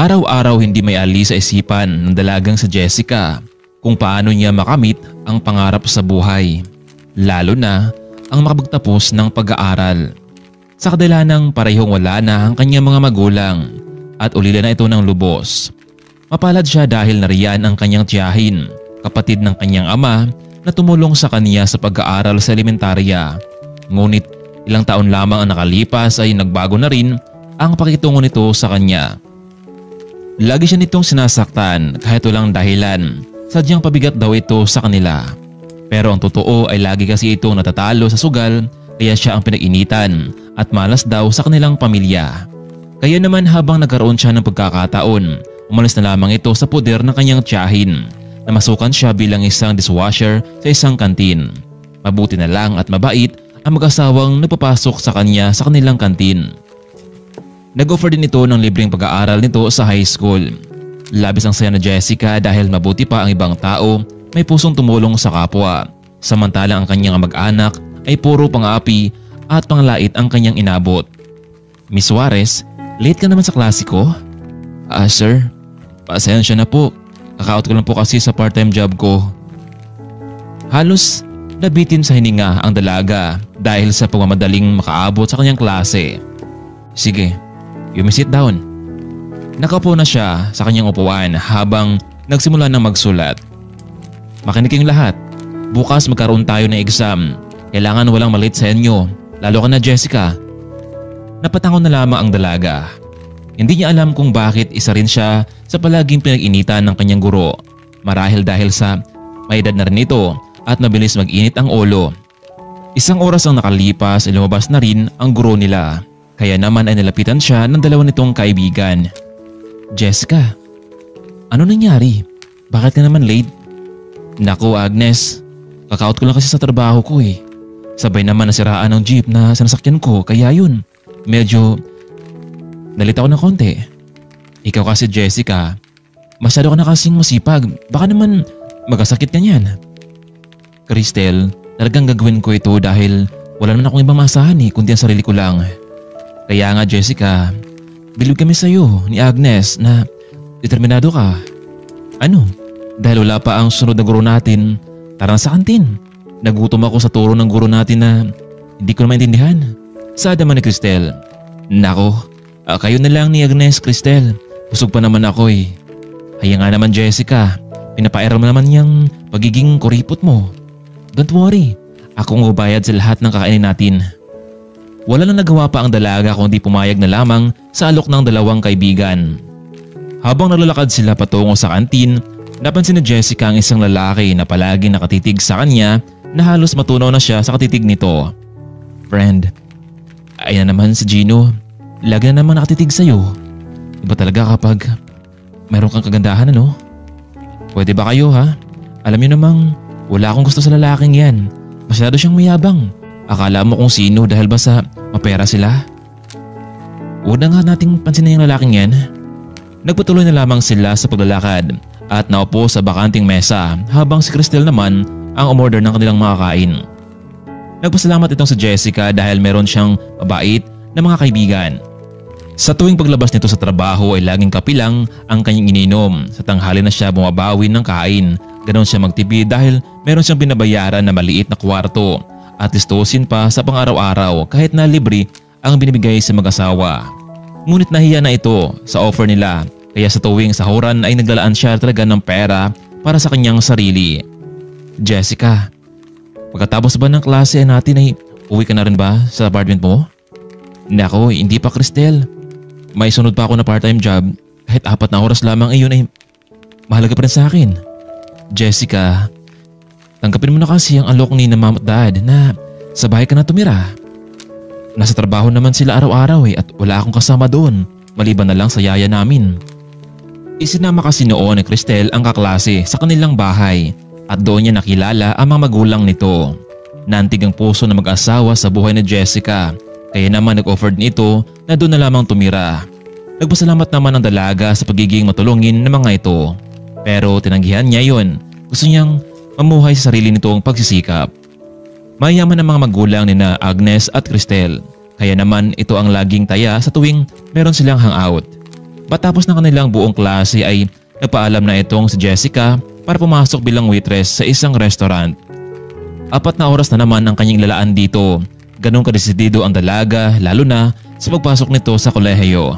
Araw-araw hindi may alis sa isipan ng dalagang si Jessica kung paano niya makamit ang pangarap sa buhay, lalo na ang makapagtapos ng pag-aaral. Sa kadahilanang parehong wala na ang kanyang mga magulang at ulila na ito ng lubos. Mapalad siya dahil nariyan ang kanyang tiyahin, kapatid ng kanyang ama na tumulong sa kanya sa pag-aaral sa elementarya. Ngunit ilang taon lamang ang nakalipas ay nagbago na rin ang pakitungo nito sa kanya. Lagi siya nitong sinasaktan kahit walang dahilan, sadyang pabigat daw ito sa kanila. Pero ang totoo ay lagi kasi itong natatalo sa sugal kaya siya ang pinag-initan at malas daw sa kanilang pamilya. Kaya naman habang nagkaroon siya ng pagkakataon, umalis na lamang ito sa poder ng kanyang tiyahin na masukan siya bilang isang dishwasher sa isang kantin. Mabuti na lang at mabait ang mag-asawang nagpapasok sa kanya sa kanilang kantin. Nag-offer din ito ng libreng pag-aaral nito sa high school. Labis ang saya na Jessica dahil mabuti pa ang ibang tao, may pusong tumulong sa kapwa. Samantalang ang kanyang mag-anak ay puro pang-aapi at panglait ang kanyang inabot. Miss Juarez, late ka naman sa klase ko? Sir, pasensya na po. Kaka-out ko lang po kasi sa part-time job ko. Halos nabitin sa hininga ang dalaga dahil sa pagmamadaling makaabot sa kanyang klase. Sige, you may sit down. Nakaupo na siya sa kanyang upuan habang nagsimula ng magsulat. Makinig kayong lahat. Bukas magkaroon tayo ng exam. Kailangan walang malate sa inyo. Lalo ka na Jessica. Napatangon na lamang ang dalaga. Hindi niya alam kung bakit isa rin siya sa palaging pinag-initan ng kanyang guro. Marahil dahil sa may edad na rin ito at mabilis mag-init ang ulo. Isang oras ang nakalipas ay lumabas na rin ang guro nila. Kaya naman ay nilapitan siya ng dalawa nitong kaibigan. Jessica, ano nangyari? Bakit ka naman late? Naku Agnes, kaka-out ko lang kasi sa trabaho ko eh. Sabay naman nasiraan ng jeep na sinasakyan ko kaya yun. Medyo nalita ako ng konti. Ikaw kasi Jessica, masyado ka na kasing masipag. Baka naman magkasakit ka niyan. Cristel, talagang gagawin ko ito dahil wala naman akong ibang masahan eh kundi ang sarili ko lang. Kaya nga Jessica, bilib kami sa iyo ni Agnes na determinado ka. Ano? Dahil wala pa ang sunod na guro natin, tara sa kantin. Nagutom ako sa turo ng guro natin na hindi ko na maintindihan. Saad naman ni Cristel. Nako, kayo na lang ni Agnes, Cristel. Busog pa naman ako eh. Haya nga naman Jessica, pinapairal mo naman yung pagiging kuripot mo. Don't worry, akong ubayad sa lahat ng kakainin natin. Wala na nagawa pa ang dalaga kundi pumayag na lamang sa alok ng dalawang kaibigan. Habang nalalakad sila patungo sa kantin, napansin ni Jessica ang isang lalaki na palaging nakatitig sa kanya na halos matunaw na siya sa katitig nito. Friend, ayun na naman si Gino. Lagi na naman nakatitig sa'yo. Iba talaga kapag mayroon kang kagandahan ano? Pwede ba kayo ha? Alam niyo namang wala akong gusto sa lalaking yan. Masyado siyang mayabang. Akala mo kung sino dahil ba sa mapera sila? Huwag na nga nating pansinin yung lalaking yan. Nagpatuloy na lamang sila sa paglalakad at naupo sa bakanting mesa habang si Cristel naman ang umorder ng kanilang mga kain. Nagpasalamat itong si Jessica dahil meron siyang mabait na mga kaibigan. Sa tuwing paglabas nito sa trabaho ay laging kapilang ang kanyang ininom. Sa tanghali na siya bumabawi ng kain. Ganon siya magtipid dahil meron siyang binabayaran na maliit na kwarto. At listusin pa sa pang-araw-araw kahit na libre ang binibigay sa mag-asawa. Ngunit nahiya na ito sa offer nila kaya sa tuwing sahuran ay naglalaan siya talaga ng pera para sa kanyang sarili. Jessica, pagkatapos ba ng klase natin ay uwi ka na rin ba sa apartment mo? Nako, hindi pa Cristel. May sunod pa ako na part-time job kahit 4 na oras lamang iyon ay mahalaga pa rin sa akin. Jessica, tanggapin mo na kasi ang alok ni na mom at dad na sa bahay ka na tumira. Nasa trabaho naman sila araw-araw at wala akong kasama doon maliban na lang sa yaya namin. Isinama kasi noon ni Cristel ang kaklase sa kanilang bahay at doon niya nakilala ang mga magulang nito. Nantig ang puso na mag-asawa sa buhay ni Jessica kaya naman nag-offer nito na doon na lamang tumira. Nagpasalamat naman ang dalaga sa pagiging matulungin ng mga ito pero tinanggihan niya yon. Gusto niyang mamuhay sa sarili nitong pagsisikap. Mayaman ang mga magulang ni na Agnes at Cristel, kaya naman ito ang laging taya sa tuwing meron silang hangout. Patapos ng kanilang buong klase ay nagpaalam na itong si Jessica para pumasok bilang waitress sa isang restaurant. 4 na oras na naman ang kanyang lalaan dito. Ganun kadesidido ang dalaga lalo na sa pagpasok nito sa kolehiyo.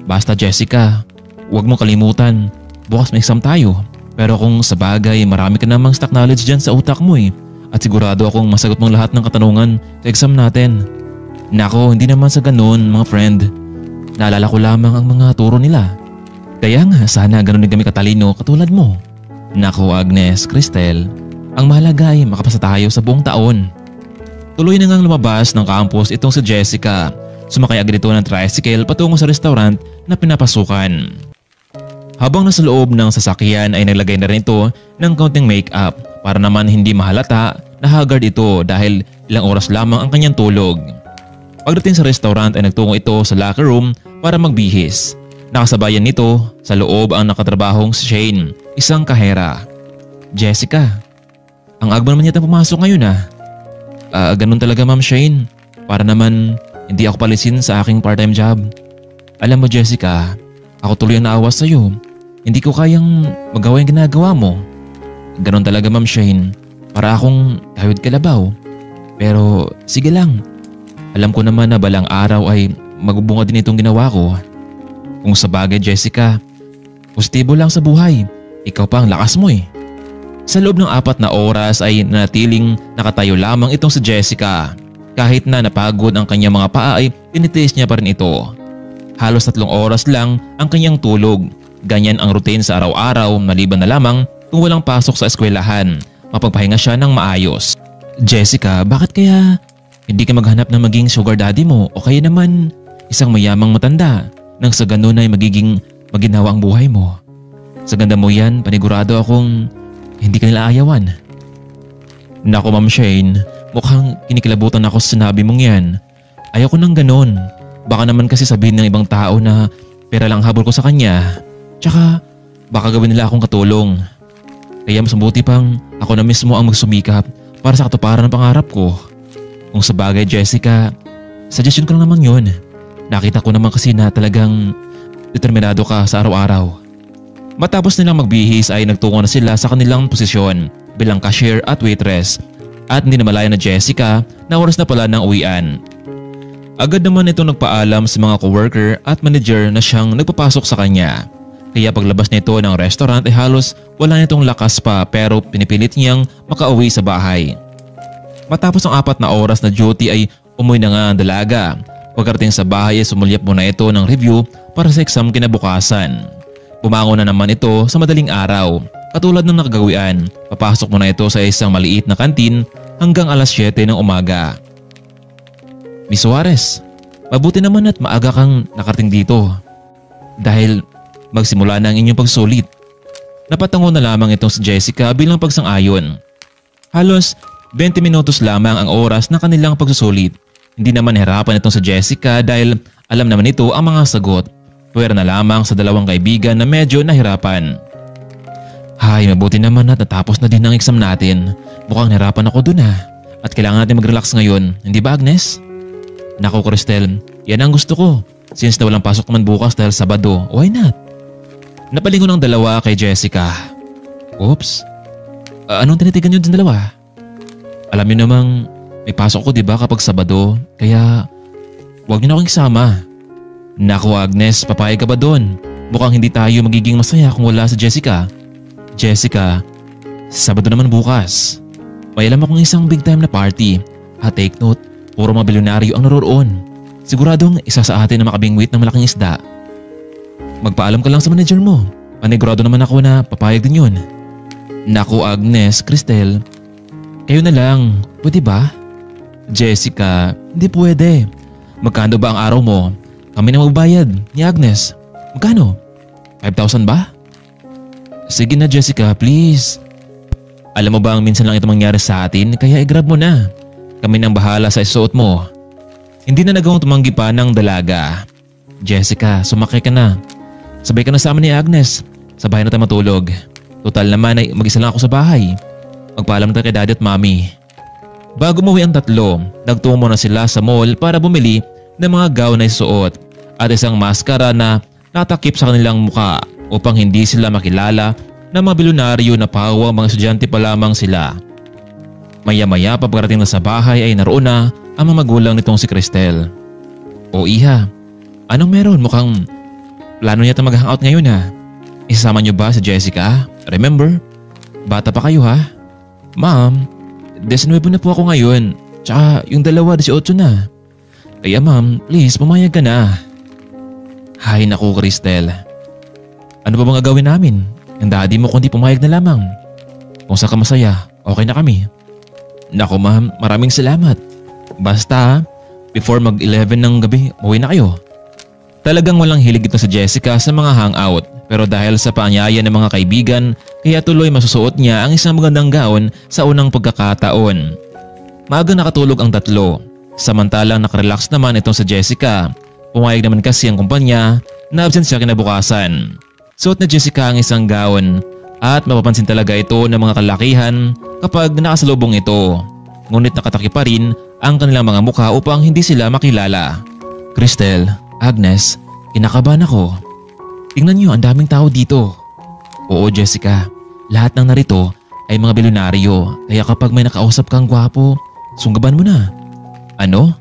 Basta Jessica, huwag mong kalimutan, bukas may exam tayo. Pero kung sa bagay marami ka namang stock knowledge dyan sa utak mo at sigurado akong masagot mong lahat ng katanungan sa exam natin. Nako, hindi naman sa ganun mga friend. Naalala ko lamang ang mga turo nila. Kaya nga sana ganun din kami katalino katulad mo. Nako Agnes, Cristel, ang mahalaga ay makapasa tayo sa buong taon. Tuloy na ngang lumabas ng campus itong si Jessica. Sumakay agad ito ng tricycle patungo sa restaurant na pinapasukan. Habang nasa loob ng sasakyan ay naglagay na rin ito ng kaunting make-up para naman hindi mahalata na haggard ito dahil ilang oras lamang ang kanyang tulog. Pagdating sa restaurant ay nagtungo ito sa locker room para magbihis. Nakasabayan nito sa loob ang nakatrabahong si Shane, isang kahera. Jessica, ang agman naman yata pumasok ngayon ganun talaga Ma'am Shane. Para naman hindi ako palisin sa aking part-time job. Alam mo Jessica, ako tuloy ang naawa sa'yo. Hindi ko kayang magawa yung ginagawa mo. Ganun talaga Ma'am Shane. Para akong kayod kalabaw. Pero sige lang. Alam ko naman na balang araw ay magbubunga din itong ginawa ko. Kung sa bagay Jessica, positibo lang sa buhay. Ikaw pa ang lakas mo Sa loob ng 4 na oras ay nanatiling nakatayo lamang itong si Jessica. Kahit na napagod ang kanyang mga paa ay tinitiis niya pa rin ito. Halos 3 oras lang ang kanyang tulog. Ganyan ang routine sa araw-araw maliban na lamang kung walang pasok sa eskwelahan. Mapagpahinga siya ng maayos. Jessica, bakit kaya hindi ka maghanap ng maging sugar daddy mo o kaya naman isang mayamang matanda nang sa ganun ay magiging maginhawa ang buhay mo? Sa ganda mo yan, panigurado akong hindi ka nila ayawan. Naku Ma'am Shane, mukhang kinikilabutan ako sa sinabi mong yan. Ayoko nang ganun. Baka naman kasi sabihin ng ibang tao na pera lang habol ko sa kanya. Tsaka baka gawin nila akong katulong. Kaya mas mabuti pang ako na mismo ang magsumikap para sa katuparan ng pangarap ko. Kung sa bagay Jessica, suggestion ko lang naman yun. Nakita ko naman kasi na talagang determinado ka sa araw-araw. Matapos nilang magbihis ay nagtungo na sila sa kanilang posisyon bilang cashier at waitress at hindi na malaya na Jessica na oras na pala ng uwian. Agad naman ito nagpaalam sa mga coworker at manager na siyang nagpapasok sa kanya. Kaya paglabas nito ng restaurant ay halos wala nitong lakas pa pero pinipilit niyang makauwi sa bahay. Matapos ang 4 na oras na duty ay umuwi na nga ang dalaga. Pagkarating sa bahay ay sumulyap muna ito ng review para sa exam kinabukasan. Bumangon na naman ito sa madaling araw. Katulad ng nakagawian, papasok muna ito sa isang maliit na kantin hanggang alas 7 ng umaga. Miss Suarez, mabuti naman at maaga kang nakarating dito. Dahil magsimula na ang inyong pagsulit. Napatango na lamang itong si Jessica bilang pagsang-ayon. Halos 20 minutos lamang ang oras na kanilang pagsusulit. Hindi naman hirapan itong si Jessica dahil alam naman ito ang mga sagot. Pwera na lamang sa dalawang kaibigan na medyo nahirapan. Hay, mabuti naman at natapos na din ang exam natin. Mukhang nahirapan ako dun At kailangan natin mag-relax ngayon, hindi ba Agnes? Naku Cristel, yan ang gusto ko. Since na walang pasok naman bukas dahil Sabado, why not? Napalingon ng dalawa kay Jessica. Oops, anong tinitigan nyo din dalawa? Alam niyo namang may pasok ko diba kapag Sabado, kaya huwag niyo na akong isama. Naku Agnes, papayag ka ba doon? Mukhang hindi tayo magiging masaya kung wala si Jessica. Jessica, Sabado naman bukas. May alam akong isang big time na party. Take note, puro mga bilyonaryo ang naroon. Siguradong isa sa atin na makabingwit ng malaking isda. Magpaalam ka lang sa manager mo. Panigurado naman ako na papayag din yun. Naku Agnes, Cristel, kayo na lang, pwede ba? Jessica, hindi pwede. Magkano ba ang araw mo? Kami na magbayad ni Agnes. Magkano? 5,000 ba? Sige na Jessica, please. Alam mo ba ang minsan lang ito mangyari sa atin kaya i-grab mo na. Kami nang bahala sa isuot mo. Hindi na nagawang tumanggi pa ng dalaga. Jessica, sumakay ka na. Sabay ka na sa amin ni Agnes. Sa bahay na tayo matulog. Total naman ay mag-isa lang ako sa bahay. Magpaalam tayo kay daddy at mommy. Bago umuwi ang tatlo, nagtungo na sila sa mall para bumili ng mga gown na isuot at isang maskara na natakip sa kanilang muka upang hindi sila makilala na mga bilyonaryo na pawang mga estudyante pa lamang sila. Maya-maya pa pagdating na sa bahay ay naroon na ang mga magulang nitong si Cristel. "O Iha, anong meron? Mukhang plano niya mag-hangout ngayon ha. Isasama niyo ba si Jessica? Remember? Bata pa kayo ha?" "Ma'am, 19 na po ako ngayon. Tsaka yung dalawa 18 na. Kaya ma'am, please pumayag ka na." "Hay naku Cristel. Ano ba mga gawin namin? Ang daddy mo kundi pumayag na lamang. Kung saan ka masaya, okay na kami." "Naku ma'am, maraming salamat. Basta before mag-11 ng gabi, umuwi na kayo." Talagang walang hilig ito si Jessica sa mga hangout, pero dahil sa paanyaya ng mga kaibigan, kaya tuloy masusuot niya ang isang magandang gown sa unang pagkakataon. Maaga nakatulog ang tatlo, samantalang nakarelax naman itong si Jessica. Pumayag naman kasi ang kumpanya na absent siya kinabukasan. Suot na Jessica ang isang gown at mapapansin talaga ito ng mga kalakihan kapag nakasalubong ito. Ngunit nakatakip pa rin ang kanilang mga mukha upang hindi sila makilala. "Cristel, Agnes, kinakabahan ako. Tingnan niyo, ang daming tao dito." "Oo Jessica, lahat ng narito ay mga bilyonaryo, kaya kapag may nakausap kang gwapo, sunggaban mo na." "Ano?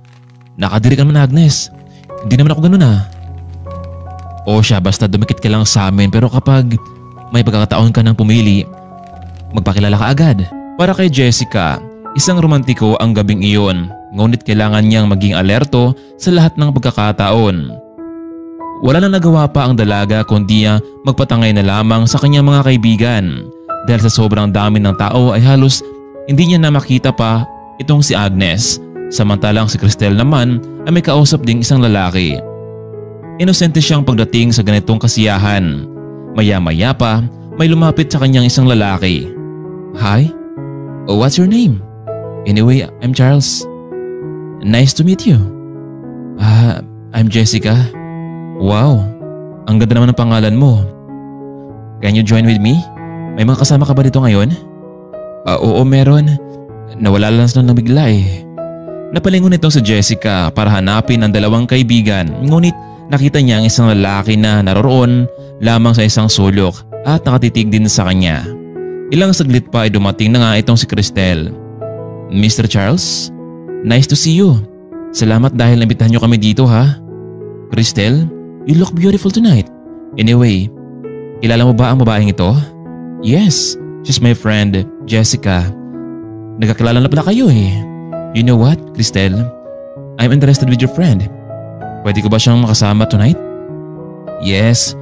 Nakadiri ka naman Agnes. Hindi naman ako ganun ah." "O siya, basta dumikit ka lang sa amin, pero kapag may pagkakataon ka ng pumili, magpakilala ka agad." Para kay Jessica, isang romantiko ang gabing iyon, ngunit kailangan niyang maging alerto sa lahat ng pagkakataon. Wala na nagawa pa ang dalaga kundi magpatangay na lamang sa kanyang mga kaibigan dahil sa sobrang dami ng tao ay halos hindi niya na makita pa itong si Agnes, samantalang si Cristel naman ay may kausap ding isang lalaki. Inosente siyang pagdating sa ganitong kasiyahan. Maya-maya pa may lumapit sa kanyang isang lalaki. "Hi? Oh, what's your name? Anyway, I'm Charles. Nice to meet you." I'm Jessica." "Wow, ang ganda naman ng pangalan mo. Can you join with me? May mga kasama ka ba dito ngayon?" Oo meron. Nawala lang sila ng bigla eh." Napalingon itong si Jessica para hanapin ang dalawang kaibigan, ngunit nakita niya ang isang lalaki na naroroon lamang sa isang sulok at nakatitig din sa kanya. Ilang saglit pa ay dumating na nga itong si Cristel. "Mr. Charles, nice to see you. Salamat dahil nabitahan niyo kami dito ha." "Cristel, you look beautiful tonight. Anyway, kilala mo ba ang babaeng ito?" "Yes, she's my friend, Jessica. Nagkakilala na pala kayo eh. You know what, Cristel? I'm interested with your friend. Pwede ko ba siyang makasama tonight?" "Yes,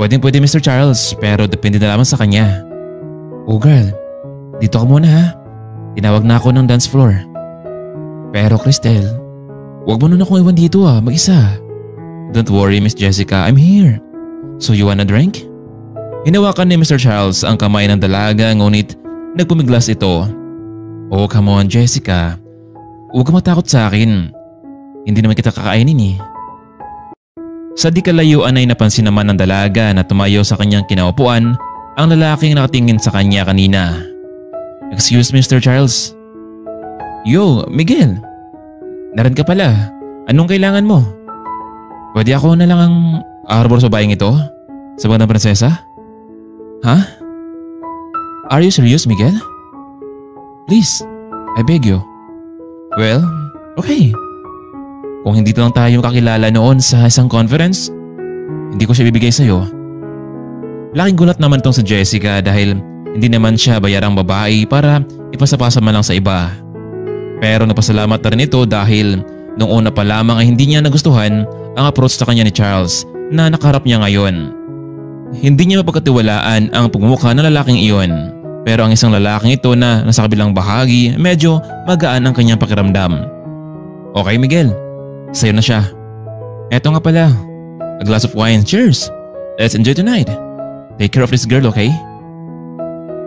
pwede Mr. Charles, pero depende na lamang sa kanya." "Oh girl, dito ka muna ha. Tinawag na ako ng dance floor." "Pero Cristel, huwag mo nun akong iwan dito mag-isa." "Don't worry Miss Jessica, I'm here. So you wanna drink?" Hinawakan ni Mr. Charles ang kamay ng dalaga ngunit nagpumiglas ito. "Oh come on Jessica, huwag ka matakot sa akin. Hindi naman kita kakainin eh." Sa di kalayuan ay napansin naman ng dalaga na tumayo sa kanyang kinaupuan ang lalaking nakatingin sa kanya kanina. "Excuse Mr. Charles." "Yo, Miguel. Naran ka pala. Anong kailangan mo? Pwede ako na lang ang arbor sa babaeng ito? Sa bagong prinsesa?" "Ha? Are you serious, Miguel? Please, I beg you." "Well, okay. Kung hindi lang tayo kakilala noon sa isang conference, hindi ko siya bibigay sa'yo." Laking gulat naman itong si Jessica dahil hindi naman siya bayarang babae para ipasapasa man lang sa iba. Pero napasalamat na rin ito dahil nung una pa lamang ay hindi niya nagustuhan ang approach sa kanya ni Charles na nakaharap niya ngayon. Hindi niya mapagkatiwalaan ang pagmumukha ng lalaking iyon, pero ang isang lalaking ito na nasa kabilang bahagi medyo magaan ang kanyang pakiramdam. "Okay Miguel, sa'yo na siya. Eto nga pala, a glass of wine. Cheers! Let's enjoy tonight. Take care of this girl, okay?"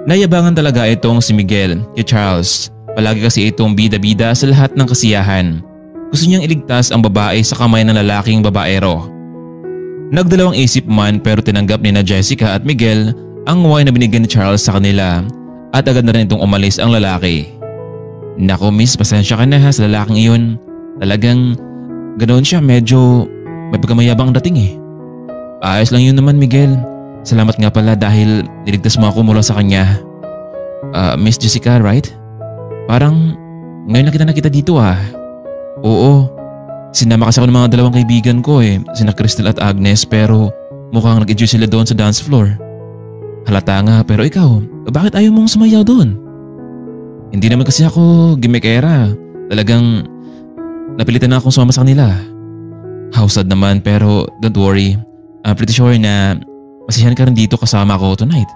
Nayabangan talaga itong si Miguel kay Charles. Palagi kasi itong bida-bida sa lahat ng kasiyahan. Gusto niyang iligtas ang babae sa kamay ng lalaking babaero. Nagdalawang isip man pero tinanggap ni na Jessica at Miguel ang wine na binigyan ni Charles sa kanila at agad na rin itong umalis ang lalaki. "Naku miss, pasensya ka na ha sa lalaking iyon. Talagang ganoon siya, medyo may pagkamayabang dating eh." Ayos lang yun naman, Miguel. Salamat nga pala dahil niligtas mo ako mula sa kanya. Miss Jessica, right? Parang ngayon lang kita nakita dito ah. Oo. Sinama kasi ako ng mga dalawang kaibigan ko sina Crystal at Agnes, pero mukhang nag-enjoy sila doon sa dance floor. Halata nga, pero ikaw, bakit ayaw mong sumayaw doon? Hindi naman kasi ako gimmickera. Talagang napilitan na akong sumama sa kanila. How sad naman, pero don't worry. I'm pretty sure na masiyahan ka rin dito kasama ko tonight.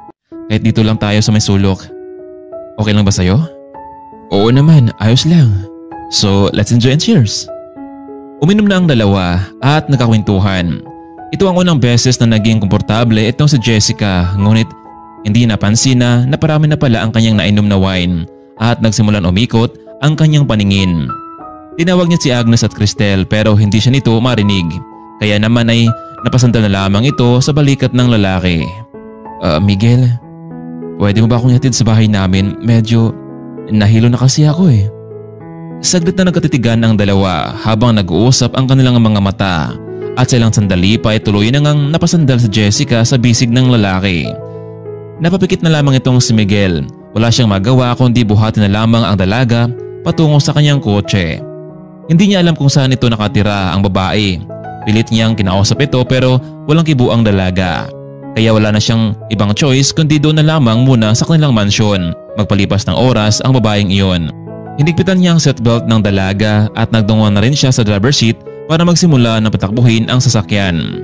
Kahit dito lang tayo sa may sulok. Okay lang ba sa'yo? Oo naman, ayos lang. So let's enjoy and cheers. Uminom na ang dalawa at nagkakwentuhan. Ito ang unang beses na naging komportable itong si Jessica, ngunit hindi napansin na naparami na pala ang kanyang nainom na wine at nagsimulan umikot ang kanyang paningin. Tinawag niya si Agnes at Cristel pero hindi siya nito marinig, kaya naman ay napasandal na lamang ito sa balikat ng lalaki. Miguel, pwede mo ba akong ihatid sa bahay namin? Medyo nahilo na kasi ako Saglit na nagkatitigan ang dalawa habang nag-uusap ang kanilang mga mata at sa ilang sandali pa ay tuloy na ngang napasandal si Jessica sa bisig ng lalaki. Napapikit na lamang itong si Miguel. Wala siyang magawa kundi buhatin na lamang ang dalaga patungo sa kanyang kotse. Hindi niya alam kung saan ito nakatira ang babae. Pilit niyang kinausap ito pero walang kibo ang dalaga. Kaya wala na siyang ibang choice kundi doon na lamang muna sa kanilang mansyon. Magpalipas ng oras ang babaeng iyon. Hinigpitan niya ang seatbelt ng dalaga at nagtungo na rin siya sa driver's seat para magsimula na patakbuhin ang sasakyan.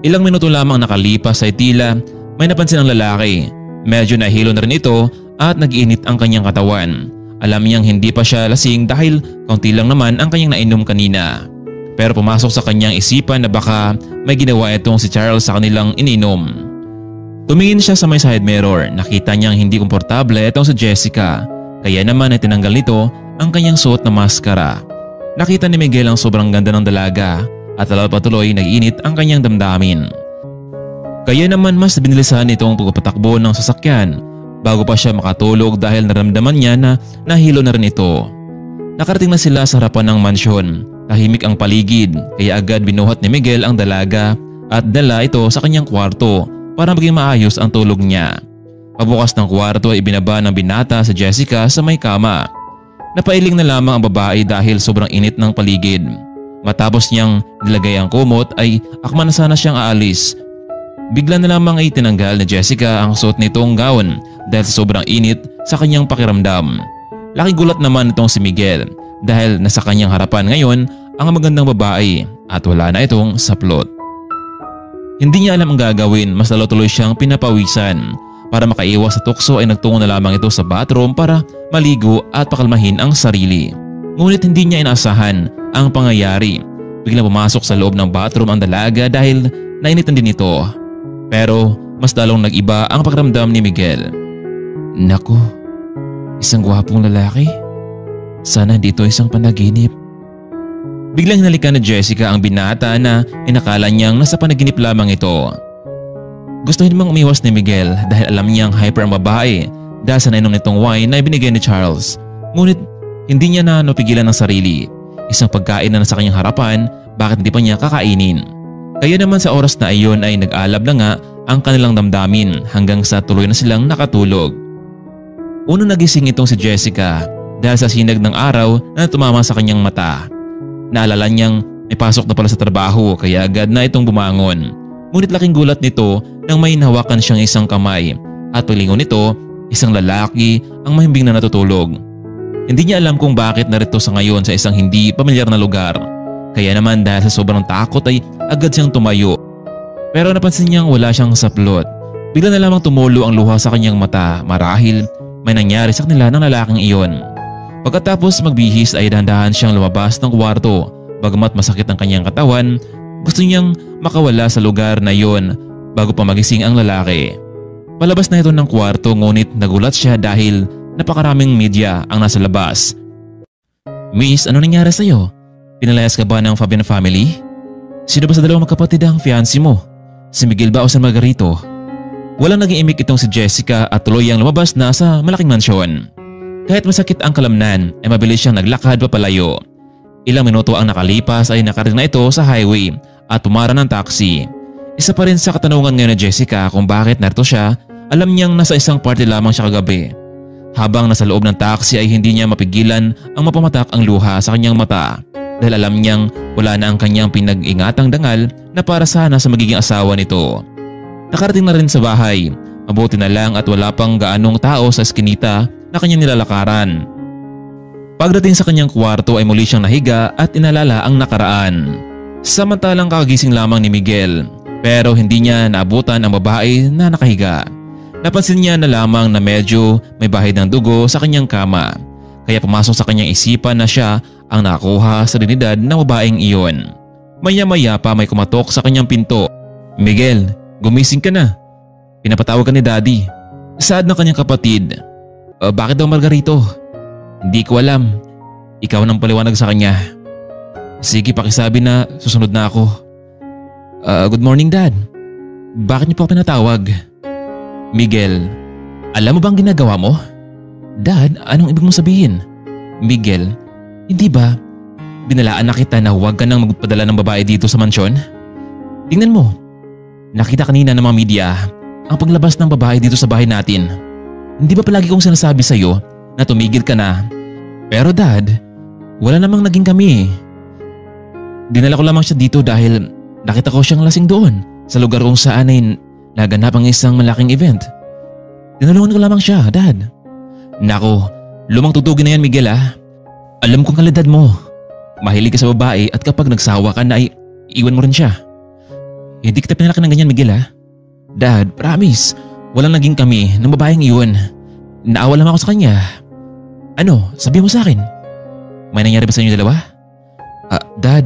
Ilang minuto lamang nakalipas ay tila may napansin ang lalaki. Medyo nahilo na rin ito at nag-iinit ang kanyang katawan. Alam niyang hindi pa siya lasing dahil kaunti lang naman ang kanyang nainom kanina. Pero pumasok sa kanyang isipan na baka may ginawa itong si Charles sa kanilang ininom. Tumingin siya sa may side mirror. Nakita niyang hindi komportable itong si Jessica. Kaya naman ay tinanggal nito ang kanyang suot na maskara. Nakita ni Miguel ang sobrang ganda ng dalaga at patuloy nag-init ang kanyang damdamin. Kaya naman mas binilisan itong pagpapatakbo ng sasakyan bago pa siya makatulog dahil naramdaman niya na nahilo na rin ito. Nakarating na sila sa harapan ng mansyon. Tahimik ang paligid kaya agad binuhat ni Miguel ang dalaga at dala ito sa kanyang kwarto para maging maayos ang tulog niya. Pabukas ng kwarto ay ibinaba ng binata si Jessica sa may kama. Napailing na lamang ang babae dahil sobrang init ng paligid. Matapos niyang nilagay ang kumot ay akma na sana siyang aalis. Bigla na lamang ay tinanggal ni Jessica ang suot nitong gown dahil sa sobrang init sa kanyang pakiramdam. Laking gulat naman itong si Miguel dahil nasa kanyang harapan ngayon ang magandang babae at wala na itong saplot. Hindi niya alam ang gagawin, mas lalo tuloy siyang pinapawisan. Para makaiwas sa tukso ay nagtungo na lamang ito sa bathroom para maligo at pakalmahin ang sarili. Ngunit hindi niya inaasahan ang pangyayari. Biglang pumasok sa loob ng bathroom ang dalaga dahil nainitan din ito. Pero mas lalong nag-iba ang pakiramdam ni Miguel. Naku, isang gwapong lalaki. Sana hindi ito isang panaginip. Biglang hinalikan ni Jessica ang binata na inakala niyang nasa panaginip lamang ito. Gusto namang umiwas ni Miguel dahil alam niyang hyper ang babae dahil sa nainom nitong wine na ibinigay ni Charles. Ngunit hindi niya na napigilan ang sarili. Isang pagkain na nasa kanyang harapan, bakit hindi pa niya kakainin? Kaya naman sa oras na iyon ay nag-aalab na nga ang kanilang damdamin hanggang sa tuloy na silang nakatulog. Unang nagising itong si Jessica dahil sa sinag ng araw na tumama sa kanyang mata. Naalala niyang may pasok na pala sa trabaho kaya agad na itong bumangon. Ngunit laking gulat nito nang may nahawakan siyang isang kamay at paglingon nito, isang lalaki ang mahimbing na natutulog. Hindi niya alam kung bakit narito sa ngayon sa isang hindi pamilyar na lugar. Kaya naman dahil sa sobrang takot ay agad siyang tumayo. Pero napansin niyang wala siyang saplot. Bigla na lamang tumulo ang luha sa kanyang mata marahil may nangyari sa kanila ng lalaking iyon. Pagkatapos magbihis ay dahan-dahan siyang lumabas ng kwarto. Bagamat masakit ang kanyang katawan, gusto niyang makawala sa lugar na iyon bago pa magising ang lalaki. Palabas na ito ng kwarto ngunit nagulat siya dahil napakaraming media ang nasa labas. Miss, ano nangyari sa iyo? Pinalayas ka ba ng Fabian family? Sino ba sa dalawang magkapatid ang fiancé mo? Si Miguel ba o San Margarito? Walang naging imik itong si Jessica at tuloy ang lumabas na sa malaking mansyon. Kahit masakit ang kalamnan ay mabilis siyang naglakad papalayo. Ilang minuto ang nakalipas ay nakarating na ito sa highway at pumara ng taxi. Isa pa rin sa katanungan ngayon ni Jessica kung bakit narito siya, alam niyang nasa isang party lamang siya kagabi. Habang nasa loob ng taxi ay hindi niya mapigilan ang mapamatak ang luha sa kanyang mata dahil alam niyang wala na ang kanyang pinag-ingatang dangal na para sana sa magiging asawa nito. Nakarating na rin sa bahay, mabuti na lang at wala pang gaanong tao sa eskinita na kanyang nilalakaran. Pagdating sa kanyang kwarto ay muli siyang nahiga at inalala ang nakaraan. Samantalang kakagising lamang ni Miguel pero hindi niya naabutan ang babae na nakahiga. Napansin niya na lamang na medyo may bahid ng dugo sa kanyang kama kaya pumasok sa kanyang isipan na siya ang nakakuha sa dignidad ng babaeng iyon. Maya-maya pa may kumatok sa kanyang pinto. "Miguel, gumising ka na. Pinapatawag ka ni Daddy." Saad ng kanyang kapatid. Bakit daw Margarito?" "Hindi ko alam. Ikaw nang paliwanag sa kanya." "Sige, pakisabi na susunod na ako." Good morning Dad. Bakit niyo po ako pinatawag?" "Miguel, alam mo bang ginagawa mo?" "Dad, anong ibig mong sabihin?" "Miguel, hindi ba binalaan na kita na huwag ka nang magpadala ng babae dito sa mansyon? Tingnan mo, nakita kanina ng mga media ang paglabas ng babae dito sa bahay natin. Hindi ba palagi kong sinasabi sa iyo na tumigil ka na? Pero Dad, wala namang naging kami. Dinala ko lamang siya dito dahil nakita ko siyang lasing doon sa lugar kung saan ay naganap ang isang malaking event. Tinulungan ko lamang siya, Dad." "Nako, lumang tutugin na yan Miguel ah. Alam kong kalidad mo. Mahilig ka sa babae at kapag nagsawa ka na ay iwan mo rin siya. Hindi kita pinalaki ng ganyan Miguel ah. Dad, promise, walang naging kami ng babaeng iyon. Naawa lang ako sa kanya. Ano, sabihin mo sa akin. May nangyari ba sa inyo dalawa?" Dad,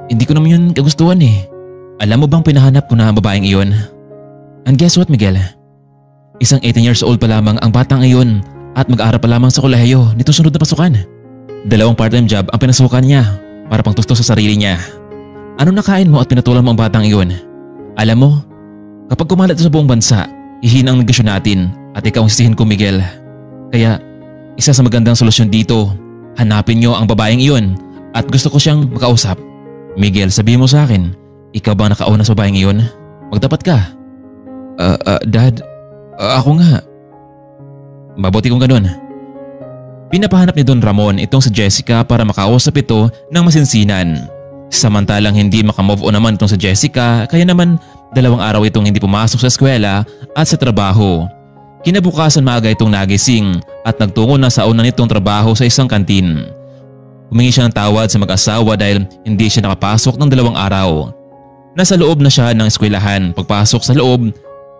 hindi ko naman yun kagustuhan eh. Alam mo bang pinahanap ko na ang babaeng iyon? And guess what Miguel? Isang 18 years old pa lamang ang batang iyon at mag-aaral pa lamang sa kolehiyo nito sunod na pasukan. 2 part-time job ang pinasukan niya para pangtustos sa sarili niya. Ano nakain mo at pinatulan mo ang batang iyon? Alam mo, kapag kumalat sa buong bansa, hihina ang negasyon natin at ikaw ang sisihin ko Miguel. Kaya isa sa magandang solusyon dito, hanapin niyo ang babaeng iyon at gusto ko siyang makausap. Miguel, sabihin mo sa akin, ikaw ba nakauna sa babaeng iyon? Magtapat ka." Dad, ako nga." "Mabuti kung ganun." Pinapahanap ni Don Ramon itong si Jessica para makausap ito ng masinsinan. Samantalang hindi makamove on naman itong si Jessica kaya naman 2 araw itong hindi pumasok sa eskwela at sa trabaho. Kinabukasan maaga itong nagising at nagtungo na sa una nitong trabaho sa isang kantin. Humingi siya ng tawad sa mag-asawa dahil hindi siya nakapasok ng 2 araw. Nasa loob na siya ng eskwelahan. Pagpasok sa loob,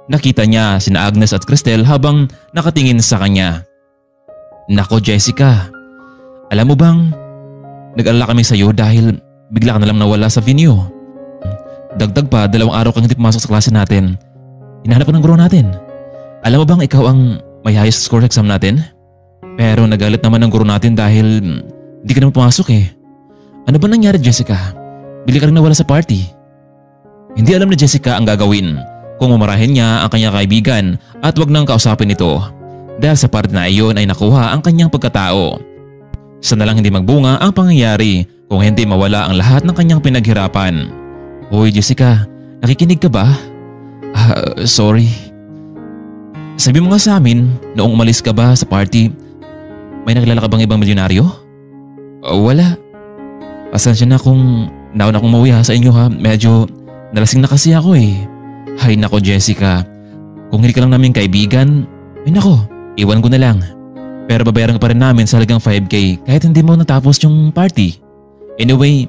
nakita niya sina Agnes at Cristel habang nakatingin sa kanya. "Nako Jessica, alam mo bang nag-alala kami sa iyo dahil bigla ka na lang nawala sa venue. Dagdag pa 2 araw kang hindi pumasok sa klase natin. Hinahanap ko ng guro natin. Alam mo bang ikaw ang may highest score sa exam natin? Pero nagalit naman ng guro natin dahil hindi ka naman pumasok eh. Ano ba nangyari Jessica? Bigla ka rin nawala sa party." Hindi alam ni Jessica ang gagawin kung umarahin niya ang kanyang kaibigan at wag nang kausapin ito dahil sa party na iyon ay nakuha ang kanyang pagkatao. Sana lang hindi magbunga ang pangyayari kung hindi mawala ang lahat ng kanyang pinaghirapan. "Hoy Jessica, nakikinig ka ba?" Sorry. Sabi mo nga sa amin noong umalis ka ba sa party, may nakilala ka bang ibang milyonaryo? Wala. Pasensya na kung nauna akong mauwi sa inyo ha, medyo nalasing na kasi ako eh. Hay nako Jessica, kung hindi ka lang namin kaibigan, ay nako, iwan ko na lang. Pero babayaran ka pa rin namin sa halagang 5K kahit hindi mo natapos yung party. Anyway,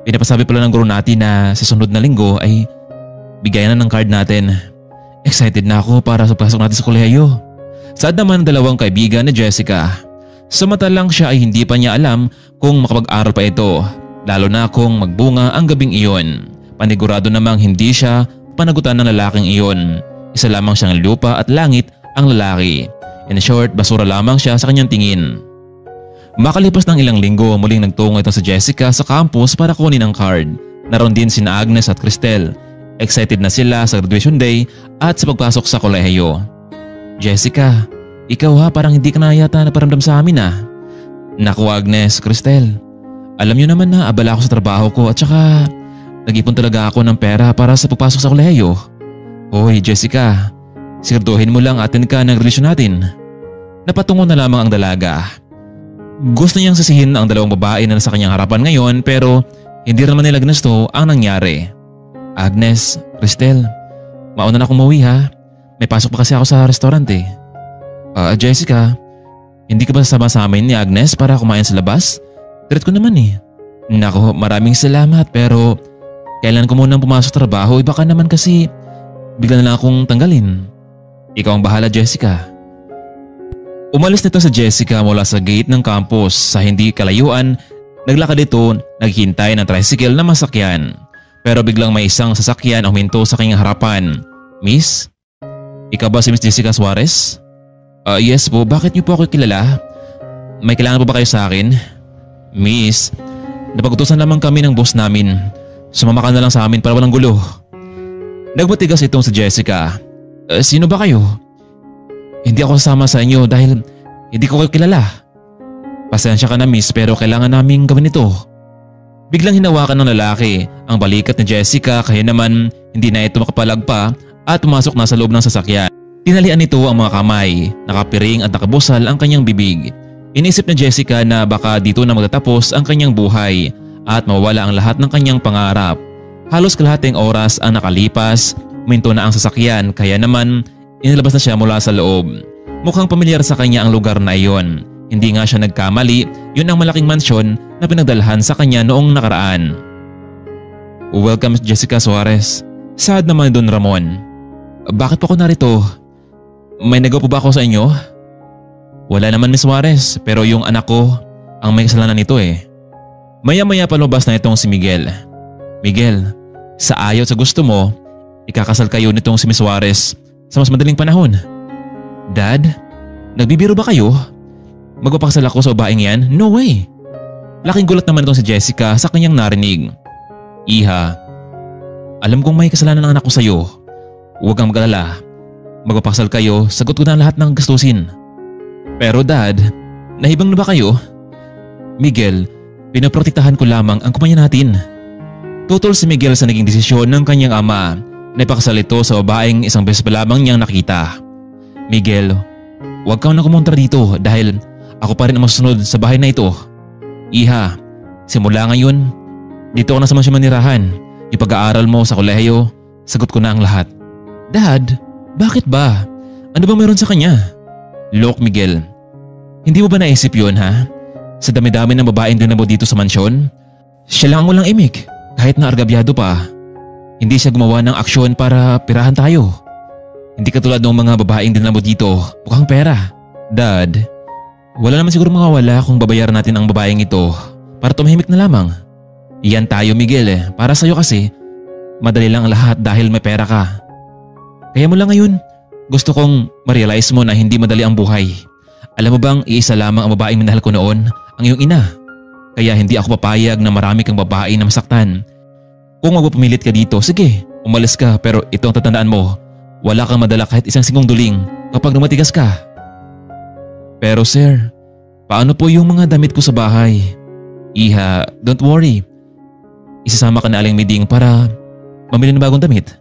pinapasabi pala ng guro natin na sa sunod na linggo ay bigayan na ng card natin. Excited na ako para sa pasok natin sa kolehiyo. Saad naman ang 2 kaibigan ni Jessica. Samantalang siya ay hindi pa niya alam kung makapag-aral pa ito, lalo na kung magbunga ang gabing iyon. Panigurado namang hindi siya panagutan ng lalaking iyon. Isa lamang siyang lupa at langit ang lalaki. In short, basura lamang siya sa kanyang tingin. Makalipas ng ilang linggo, muling nagtungo ito si Jessica sa campus para kunin ang card. Naroon din sina Agnes at Cristel. Excited na sila sa graduation day at sa pagpasok sa kolehiyo. "Jessica, ikaw ha, parang hindi ka na yata naparamdam sa amin ah." "Naku Agnes, Cristel, alam niyo naman na abala ako sa trabaho ko at saka Nag-ipon talaga ako ng pera para sa pagpasok sa kolehiyo. Hoy Jessica, siguraduhin mo lang attend ka ng relasyon natin. Napatungo na lamang ang dalaga. Gusto niyang sisihin ang dalawang babae na nasa kanyang harapan ngayon pero hindi naman nila ginusto ang nangyari. Agnes, Cristel, mauna na akong umuwi ha. May pasok pa kasi ako sa restaurant eh. Jessica, hindi ka ba sasama sa amin ni Agnes para kumain sa labas? Treat ko naman eh. Nako, maraming salamat pero kailan ko munang pumasok sa trabaho, baka naman kasi bigla na lang akong tanggalin. Ikaw ang bahala Jessica. Umalis nito sa Jessica mula sa gate ng campus. Sa hindi kalayuan, naglakad ito naghihintay ng tricycle na masakyan. Pero biglang may isang sasakyan ang huminto sa kanyang harapan. Miss? Ikaw ba si Miss Jessica Suarez? Yes po, bakit niyo po ako kilala? May kailangan po ba kayo sa akin? Miss, napagutusan lamang kami ng boss namin. Sumama ka na lang sa amin para walang gulo. Nagmatigas itong si Jessica. Sino ba kayo? Hindi ako sasama sa inyo dahil hindi ko kayo kilala. Pasensya ka na miss pero kailangan naming gawin ito. Biglang hinawakan ng lalaki ang balikat ni Jessica kaya naman hindi na ito makapalag pa at pumasok na sa loob ng sasakyan. Tinalian nito ang mga kamay, nakapiring at nakabusal ang kanyang bibig. Inisip ni Jessica na baka dito na magtatapos ang kanyang buhay at mawawala ang lahat ng kanyang pangarap. Halos kalahating oras ang nakalipas, huminto na ang sasakyan kaya naman inilabas na siya mula sa loob. Mukhang pamilyar sa kanya ang lugar na iyon. Hindi nga siya nagkamali, yun ang malaking mansyon na pinagdalhan sa kanya noong nakaraan. Welcome Jessica Suarez. Sad naman Don Ramon. Bakit po ako narito? May nagawa po ba ako sa inyo? Wala naman Miss Suarez, pero yung anak ko ang may kasalanan nito eh. Maya-maya palabas na itong si Miguel. Miguel, sa ayaw sa gusto mo, ikakasal kayo nitong si Miss Suarez sa mas madaling panahon. Dad, nagbibiro ba kayo? Magpapakasal ako sa babaeng yan? No way! Laking gulat naman itong si Jessica sa kanyang narinig. Iha, alam kong may kasalanan ng anak ko sa iyo. Huwag kang mag-alala. Magpapakasal kayo, sagot ko na lahat ng gastusin. Pero Dad, nahibang na ba kayo? Miguel, pinaprotektahan ko lamang ang kumpanya natin. Tutol si Miguel sa naging desisyon ng kanyang ama na ipakasal ito sa babaeng isang beses pa lamang niyang nakita. Miguel, huwag kang nakumontra dito dahil ako pa rin ang masusunod sa bahay na ito. Iha, simula ngayon, dito ako na sa mansyon manirahan. Yung pag-aaral mo sa kolehiyo, sagot ko na ang lahat. Dad, bakit ba? Ano ba meron sa kanya? Look Miguel, hindi mo ba naisip yun ha? Sa dami-dami ng babaeng din mo dito sa mansyon, siya lang ang walang imik kahit na argabyado pa. Hindi siya gumawa ng aksyon para pirahan tayo. Hindi katulad ng mga babaeng din mo dito, mukhang pera. Dad, wala naman siguro mawawala kung babayaran natin ang babaeng ito para tumahimik na lamang. Iyan tayo Miguel para sa'yo kasi madali lang ang lahat dahil may pera ka. Kaya mula ngayon, gusto kong ma-realize mo na hindi madali ang buhay. Alam mo bang iisa lamang ang babaeng minahal ko noon, ang iyong ina. Kaya hindi ako papayag na marami kang babae na masaktan. Kung magpapumilit ka dito, sige, umalis ka pero ito ang tatandaan mo. Wala kang madala kahit isang singong duling kapag namatigas ka. Pero sir, paano po yung mga damit ko sa bahay? Iha, don't worry. Isasama ka na Aling Miding para mamili ng bagong damit.